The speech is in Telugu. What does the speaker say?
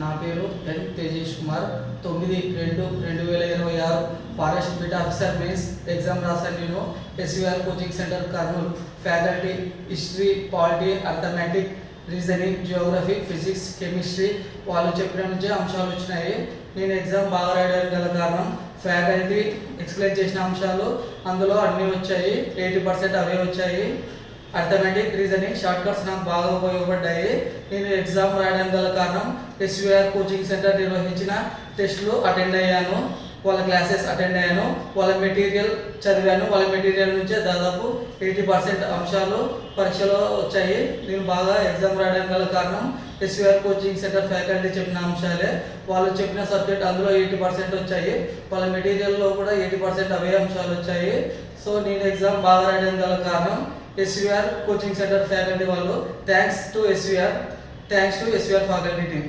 నా పేరు N Tejesh Kumar. 9/2/2026 forest beat officer mains exam రాశాను నేను. SVR coaching centre Kurnool. Faculty history, polity, arithmetic, reasoning, geography, physics, chemistry వాళ్ళు చెప్పిన నుంచే అంశాలు వచ్చినాయి. నేను ఎగ్జామ్ బాగా రాయడానికి గల కారణం ఫ్యాకల్టీ ఎక్స్ప్లెయిన్ చేసిన అంశాలు అందులో అన్నీ వచ్చాయి. 80% అవే వచ్చాయి. అర్థమెటిక్, రీజనింగ్, షార్ట్ కట్స్ నాకు బాగా ఉపయోగపడ్డాయి. నేను ఎగ్జామ్ రాయడానికి గల కారణం ఎస్వీఆర్ కోచింగ్ సెంటర్ నిర్వహించిన టెస్టులు అటెండ్ అయ్యాను, వాళ్ళ క్లాసెస్ అటెండ్ అయ్యాను, వాళ్ళ మెటీరియల్ చదివాను. వాళ్ళ మెటీరియల్ నుంచే దాదాపు 80% అంశాలు పరీక్షలో వచ్చాయి. నేను బాగా ఎగ్జామ్ రాయడానికి గల కారణం ఎస్వీఆర్ కోచింగ్ సెంటర్ ఫ్యాకల్టీ చెప్పిన అంశాలే. వాళ్ళు చెప్పిన సబ్జెక్ట్ అందులో 80% వచ్చాయి. వాళ్ళ మెటీరియల్లో కూడా 80% అవే అంశాలు వచ్చాయి. సో నేను ఎగ్జామ్ బాగా రాయడానికి గల కారణం ఎస్వీఆర్ కోచింగ్ సెంటర్ ఫ్యాకల్టీ వాళ్ళు. Thanks to SVR faculty team.